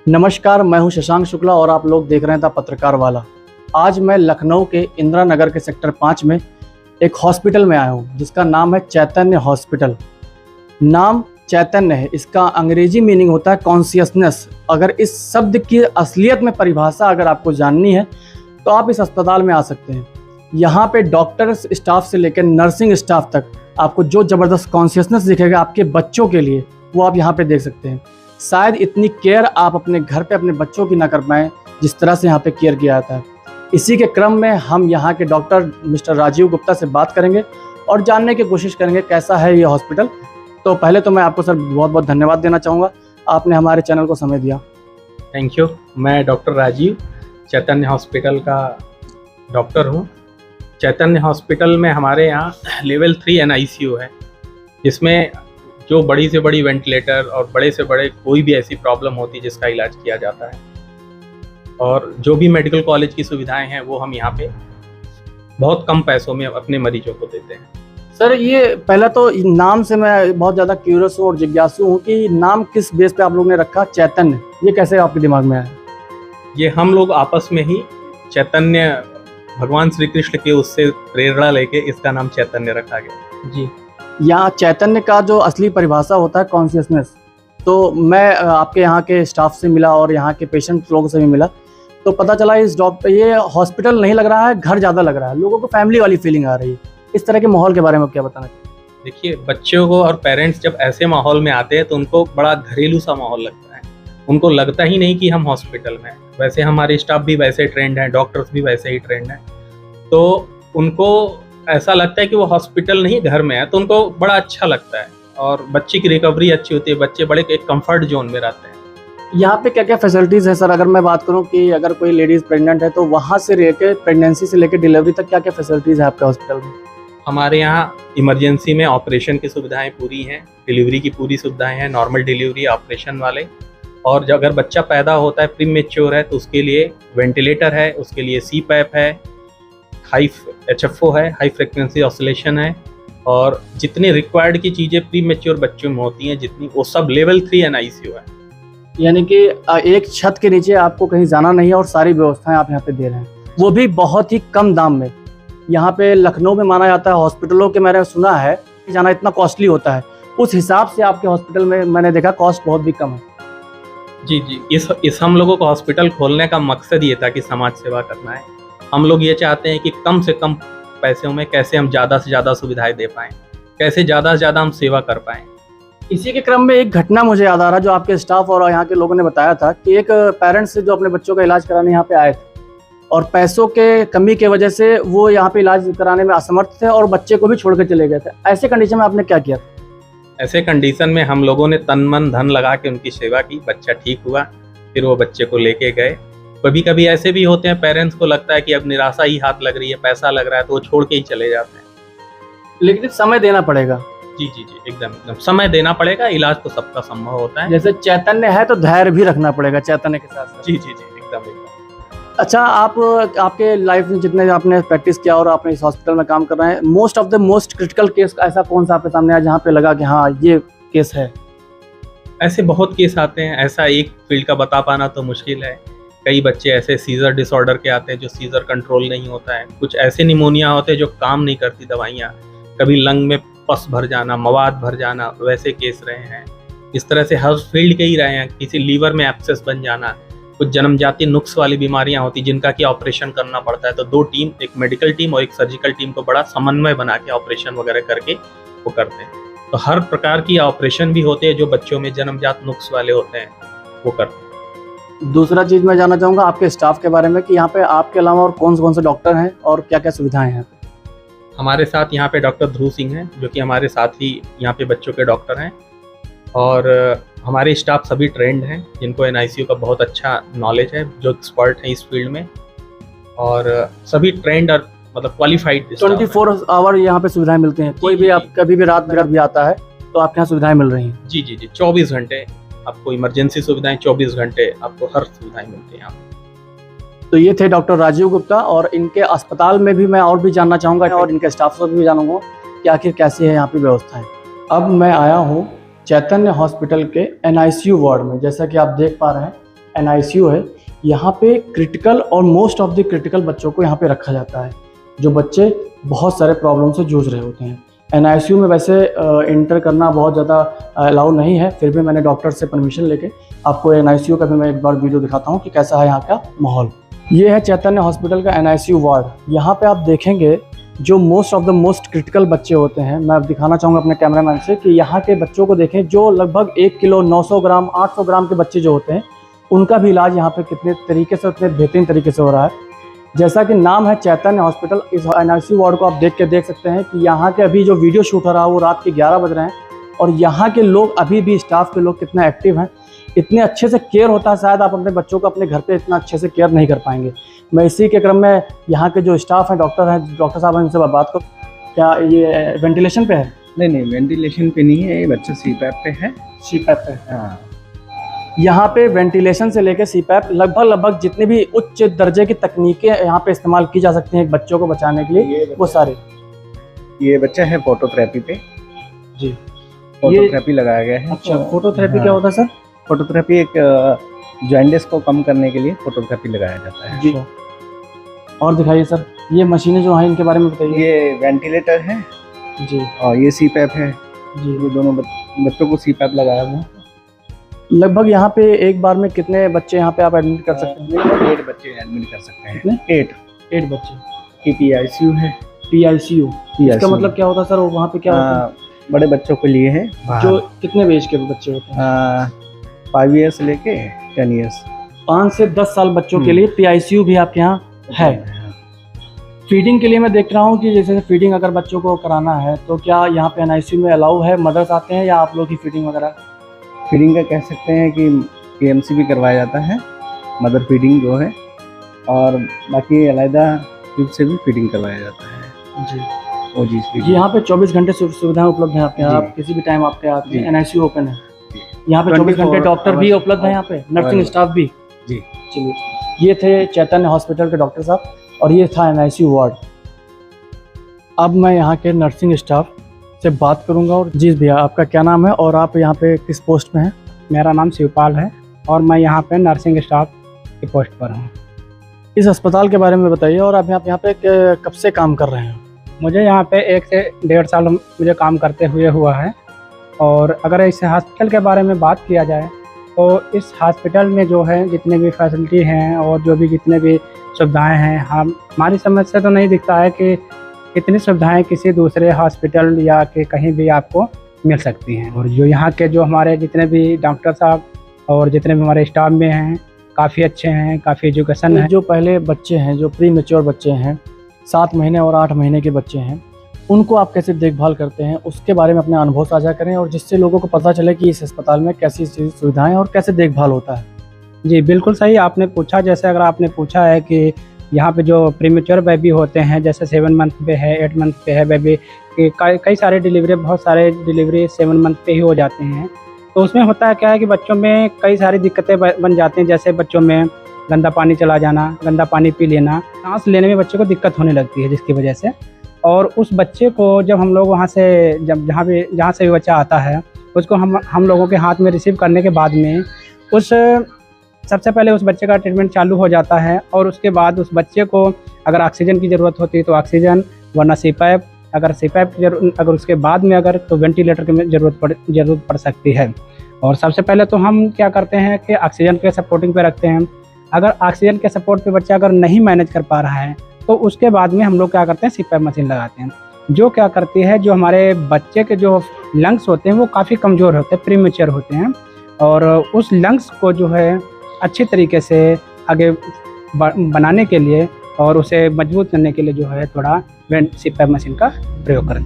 नमस्कार, मैं हूं शशांक शुक्ला और आप लोग देख रहे हैं द पत्रकार वाला। आज मैं लखनऊ के इंदिरा नगर के सेक्टर 5 में एक हॉस्पिटल में आया हूं जिसका नाम है चैतन्य हॉस्पिटल। नाम चैतन्य है, इसका अंग्रेजी मीनिंग होता है कॉन्शियसनेस। अगर इस शब्द की असलियत में परिभाषा अगर आपको जाननी है तो आप इस अस्पताल में आ सकते हैं। यहाँ पे डॉक्टर स्टाफ से लेकर नर्सिंग स्टाफ तक आपको जो ज़बरदस्त कॉन्शियसनेस दिखेगा आपके बच्चों के लिए, वो आप यहाँ पे देख सकते हैं। शायद इतनी केयर आप अपने घर पे अपने बच्चों की ना कर पाएँ जिस तरह से यहाँ पे केयर किया जाता है। इसी के क्रम में हम यहाँ के डॉक्टर मिस्टर राजीव गुप्ता से बात करेंगे और जानने की कोशिश करेंगे कैसा है ये हॉस्पिटल। तो पहले तो मैं आपको सर बहुत बहुत धन्यवाद देना चाहूँगा, आपने हमारे चैनल को समय दिया। Thank you. मैं डॉक्टर राजीव चैतन्य हॉस्पिटल का डॉक्टर हूँ। चैतन्य हॉस्पिटल में हमारे यहाँ लेवल 3 NICU है, जिसमें जो बड़ी से बड़ी वेंटिलेटर और बड़े से बड़े कोई भी ऐसी प्रॉब्लम होती है जिसका इलाज किया जाता है। और जो भी मेडिकल कॉलेज की सुविधाएं हैं वो हम यहाँ पे बहुत कम पैसों में अपने मरीजों को देते हैं। सर ये पहला तो नाम से मैं बहुत ज़्यादा क्यूरियस हूँ और जिज्ञासु हूँ कि नाम किस बेस पे आप लोग ने रखा चैतन्य, ये कैसे आपके दिमाग में आया? ये हम लोग आपस में ही चैतन्य भगवान श्री कृष्ण के उससे प्रेरणा लेके इसका नाम चैतन्य रखा गया जी। यहाँ चैतन्य का जो असली परिभाषा होता है कॉन्शियसनेस। तो मैं आपके यहाँ के स्टाफ से मिला और यहाँ के पेशेंट लोगों से भी मिला, तो पता चला ये हॉस्पिटल नहीं लग रहा है, घर ज़्यादा लग रहा है। लोगों को फैमिली वाली फीलिंग आ रही है। इस तरह के माहौल के बारे में क्या बताना चाहिए? देखिए, बच्चों को और पेरेंट्स जब ऐसे माहौल में आते हैं तो उनको बड़ा घरेलू सा माहौल लगता है। उनको लगता ही नहीं कि हम हॉस्पिटल में हैं। वैसे हमारे स्टाफ भी वैसे ट्रेंड हैं, डॉक्टर्स भी वैसे ही ट्रेंड हैं, तो उनको ऐसा लगता है कि वो हॉस्पिटल नहीं घर में है, तो उनको बड़ा अच्छा लगता है और बच्चे की रिकवरी अच्छी होती है। बच्चे बड़े एक कंफर्ट जोन में रहते हैं। यहाँ पे क्या क्या फैसिलिटीज़ है सर? अगर मैं बात करूँ कि अगर कोई लेडीज़ प्रेग्नेंट है तो वहाँ से लेके प्रेगनेंसी से लेकर डिलीवरी तक क्या क्या फैसिलिटीज़ है आपके हॉस्पिटल में? हमारे यहाँ इमरजेंसी में ऑपरेशन की सुविधाएं पूरी हैं, डिलीवरी की पूरी सुविधाएं हैं, नॉर्मल डिलीवरी ऑपरेशन वाले। और जब अगर बच्चा पैदा होता है प्रीमेच्योर है तो उसके लिए वेंटिलेटर है, उसके लिए CPAP है, हाई HFO है, हाई फ्रिक्वेंसी ऑसिलेशन है, और जितनी रिक्वायर्ड की चीज़ें प्रीमेच्योर बच्चों में होती हैं जितनी, वो सब लेवल 3 NICU है। यानी कि एक छत के नीचे आपको कहीं जाना नहीं है और सारी व्यवस्थाएं आप यहाँ पे दे रहे हैं, वो भी बहुत ही कम दाम में। यहाँ पे लखनऊ में माना जाता है हॉस्पिटलों के, मैंने सुना है कि जाना इतना कॉस्टली होता है, उस हिसाब से आपके हॉस्पिटल में मैंने देखा कॉस्ट बहुत भी कम है। जी जी, इस हम लोगों को हॉस्पिटल खोलने का मकसद ये था कि समाज सेवा करना है। हम लोग ये चाहते हैं कि कम से कम पैसों में कैसे हम ज़्यादा से ज़्यादा सुविधाएं दे पाएँ, कैसे ज़्यादा से ज़्यादा हम सेवा कर पाएँ। इसी के क्रम में एक घटना मुझे याद आ रहा है जो आपके स्टाफ और यहाँ के लोगों ने बताया था कि एक पेरेंट्स जो अपने बच्चों का इलाज कराने यहाँ पे आए थे और पैसों के कमी के वजह से वो यहाँ पे इलाज कराने में असमर्थ थे और बच्चे को भी छोड़ के चले गए थे। ऐसे कंडीशन में आपने क्या किया? ऐसे कंडीशन में हम लोगों ने तन मन धन लगा के उनकी सेवा की। बच्चा ठीक हुआ, फिर वो बच्चे को लेके गए। कभी कभी ऐसे भी होते हैं, पेरेंट्स को लगता है कि अब निराशा ही हाथ लग रही है, पैसा लग रहा है, तो वो छोड़ के ही चले जाते हैं। लेकिन समय देना पड़ेगा। जी जी जी, एकदम समय देना पड़ेगा। इलाज तो सबका संभव होता है। जैसे चैतन्य है तो धैर्य भी रखना पड़ेगा चैतन्य के साथ। जी जी जी, एकदम। अच्छा, आप आपके लाइफ में जितने आपने प्रैक्टिस किया और आपने इस हॉस्पिटल में काम कर रहे हैं, मोस्ट क्रिटिकल केस ऐसा कौन सा आपके सामने आया जहाँ पे लगा कि हाँ ये केस है? ऐसे बहुत केस आते हैं, ऐसा एक फील्ड का बता पाना तो मुश्किल है। कई बच्चे ऐसे सीजर डिसऑर्डर के आते हैं जो सीजर कंट्रोल नहीं होता है। कुछ ऐसे निमोनिया होते हैं जो काम नहीं करती दवाइयाँ, कभी लंग में पस भर जाना, मवाद भर जाना, वैसे केस रहे हैं। इस तरह से हर फील्ड के ही रहे हैं। किसी लीवर में एब्सेस बन जाना, कुछ जन्मजाति नुक्स वाली बीमारियां होती जिनका कि ऑपरेशन करना पड़ता है, तो 2 टीम, एक मेडिकल टीम और एक सर्जिकल टीम को बड़ा समन्वय बना के ऑपरेशन वगैरह करके वो करते हैं। तो हर प्रकार की ऑपरेशन भी होते हैं जो बच्चों में जन्मजात नुक्स वाले होते हैं, वो करते हैं। दूसरा चीज़ मैं जानना चाहूँगा आपके स्टाफ के बारे में कि यहाँ पे आपके अलावा और कौन से डॉक्टर हैं और क्या क्या सुविधाएं हैं? हमारे साथ यहाँ पे डॉक्टर ध्रुव सिंह हैं जो कि हमारे साथ ही यहाँ पे बच्चों के डॉक्टर हैं, और हमारे स्टाफ सभी ट्रेंड हैं जिनको NICU का बहुत अच्छा नॉलेज है, जो एक्सपर्ट हैं इस फील्ड में, और सभी ट्रेंड और मतलब क्वालिफाइड। 24 आवर यहाँ पे सुविधाएं मिलती हैं? कोई भी आप कभी भी रात बिरात भी आता है तो आपके यहाँ सुविधाएं मिल रही हैं? जी जी जी, 24 घंटे आपको इमरजेंसी सुविधाएं, 24 घंटे आपको हर सुविधाएं मिलती हैं। तो ये थे डॉक्टर राजीव गुप्ता, और इनके अस्पताल में भी मैं और भी जानना चाहूँगा और इनके स्टाफ से भी जानूंगा कि आखिर कैसी है यहाँ पे व्यवस्थाएं। अब मैं आया हूँ चैतन्य हॉस्पिटल के NICU वार्ड में। जैसा कि आप देख पा रहे हैं NICU है। यहाँ पे क्रिटिकल और मोस्ट ऑफ द क्रिटिकल बच्चों को यहाँ पे रखा जाता है, जो बच्चे बहुत सारे प्रॉब्लम से जूझ रहे होते हैं। NICU में वैसे इंटर करना बहुत ज़्यादा अलाउ नहीं है, फिर भी मैंने डॉक्टर से परमिशन लेके आपको NICU का भी मैं एक बार वीडियो दिखाता हूँ कि कैसा है यहाँ का माहौल। ये है चैतन्य हॉस्पिटल का NICU वार्ड। यहाँ पे आप देखेंगे जो most of the most critical बच्चे होते हैं, मैं अब दिखाना चाहूँगा अपने कैमरामैन से कि यहाँ के बच्चों को देखें, जो लगभग 1 किलो 900 ग्राम 800 ग्राम के बच्चे जो होते हैं, उनका भी इलाज यहाँ पे कितने तरीके से, उतने बेहतरीन तरीके से हो रहा है। जैसा कि नाम है चैतन्य हॉस्पिटल, इस NICU वार्ड को आप देख सकते हैं कि यहाँ के अभी जो वीडियो शूट हो रहा है वो रात के 11 बज रहे हैं, और यहाँ के लोग अभी भी, स्टाफ के लोग कितना एक्टिव हैं, इतने अच्छे से केयर होता है। शायद आप अपने बच्चों को अपने घर पे इतना अच्छे से केयर नहीं कर पाएंगे। मैं इसी के क्रम में यहाँ के जो स्टाफ हैं, डॉक्टर साहब हैं, इनसे बात करूँ। क्या ये वेंटिलेशन पे है? नहीं, वेंटिलेशन पे नहीं है, ये बच्चा CPAP पे है। CPAP पे? हाँ। यहाँ पे वेंटिलेशन से लेकर CPAP लगभग जितनी भी उच्च दर्जे की तकनीकें यहाँ पे इस्तेमाल की जा सकती हैं एक बच्चों को बचाने के लिए, वो सारे। ये बच्चा है फोटोथेरेपी पे जी, फोटोथेरेपी लगाया गया है। अच्छा, फोटोथेरेपी क्या होता है सर? फोटोथेरेपी एक जॉइंटिस को कम करने के लिए फोटोथेरेपी लगाया जाता है जी। और दिखाइए सर, ये मशीनें जो हैं इनके बारे में बताइए। ये वेंटिलेटर है जी, और ये CPAP है जी। ये दोनों बच्चों को CPAP लगाया हुआ है। लगभग यहाँ पे एक बार में कितने बच्चे यहाँ पे आप एडमिट कर सकते हैं? 8 बच्चे एडमिट कर सकते हैं। कितने? 8 बच्चे की PICU है। PICU इसका मतलब क्या होता है सर? वहाँ पे क्या होता है? बड़े बच्चों के लिए है। जो कितने एज के बच्चे होते हैं? 5 ईयर से लेके 10 ईयर्स, 5 से 10 साल बच्चों के लिए PICU भी आपके यहाँ है। फीडिंग के लिए मैं देख रहा हूँ कि जैसे फीडिंग अगर बच्चों को कराना है तो क्या यहाँ पे NICU में अलाउ है? मदर्स आते हैं या आप लोग की फीडिंग वगैरह? फीडिंग का कह सकते हैं कि KMC भी करवाया जाता है, मदर फीडिंग जो है, और बाकी अलग-अलग ट्यूब से भी फीडिंग करवाया जाता है जी। वो जी यहाँ पे 24 घंटे सुविधाएं उपलब्ध हैं आपके यहाँ, आप किसी भी टाइम आपके आते हैं। NICU ओपन है यहाँ पे 24 घंटे, डॉक्टर भी उपलब्ध है यहाँ पे, नर्सिंग स्टाफ भी जी। चलिए, ये थे चैतन्य हॉस्पिटल के डॉक्टर साहब और ये था NICU वार्ड। अब मैं यहाँ के नर्सिंग स्टाफ से बात करूंगा। और जी भैया, आपका क्या नाम है और आप यहाँ पे किस पोस्ट में हैं? मेरा नाम शिवपाल है और मैं यहाँ पे नर्सिंग स्टाफ की पोस्ट पर हूँ। इस अस्पताल के बारे में बताइए, और आप यहाँ पे कब से काम कर रहे हैं? मुझे यहाँ पे 1 से 1.5 साल मुझे काम करते हुए हुआ है। और अगर इस हॉस्पिटल के बारे में बात किया जाए तो इस हॉस्पिटल में जो है जितने भी फैसिलिटी हैं और जो भी जितने भी सुविधाएं हैं, हमारी समझ से तो नहीं दिखता है कि इतनी सुविधाएं किसी दूसरे हॉस्पिटल या कि कहीं भी आपको मिल सकती हैं। और जो यहाँ के जो हमारे जितने भी डॉक्टर साहब और जितने भी हमारे स्टाफ में हैं, काफ़ी अच्छे हैं, काफ़ी एजुकेशन है। जो पहले बच्चे हैं, जो प्री मैच्योर बच्चे हैं, 7 महीने और 8 महीने के बच्चे हैं, उनको आप कैसे देखभाल करते हैं, उसके बारे में अपने अनुभव साझा करें, और जिससे लोगों को पता चले कि इस अस्पताल में कैसी सुविधाएं और कैसे देखभाल होता है। जी बिल्कुल सही आपने पूछा। जैसे अगर आपने पूछा है कि यहाँ पे जो प्रीमेच्योर बेबी होते हैं, जैसे 7 मंथ पे है, 8 मंथ पे है बेबी, कई सारे डिलीवरी, बहुत सारे डिलीवरी 7 मंथ पे ही हो जाते हैं। तो उसमें होता है क्या है कि बच्चों में कई सारी दिक्कतें बन जाती हैं। जैसे बच्चों में गंदा पानी चला जाना, गंदा पानी पी लेना, सांस लेने में बच्चे को दिक्कत होने लगती है, जिसकी वजह से। और उस बच्चे को जब हम लोग वहाँ से, जब जहाँ से भी बच्चा आता है, उसको हम लोगों के हाथ में रिसीव करने के बाद में सबसे पहले उस बच्चे का ट्रीटमेंट चालू हो जाता है। और उसके बाद उस बच्चे को अगर ऑक्सीजन की ज़रूरत होती है तो ऑक्सीजन, वरना CPAP, अगर CPAP अगर उसके बाद में अगर तो वेंटिलेटर की ज़रूरत पड़ सकती है। और सबसे पहले तो हम क्या करते हैं कि ऑक्सीजन के सपोर्टिंग पे रखते हैं। अगर ऑक्सीजन के सपोर्ट पे बच्चा अगर नहीं मैनेज कर पा रहा है तो उसके बाद में हम लोग क्या करते हैं, CPAP मशीन लगाते हैं, जो क्या करती है, जो हमारे बच्चे के जो लंग्स होते हैं वो काफ़ी कमज़ोर होते हैं, प्रीमेच्योर होते हैं, और उस लंग्स को जो है अच्छी तरीके से आगे बनाने के लिए और उसे मजबूत करने के लिए जो है थोड़ा CPAP मशीन का प्रयोग करते हैं।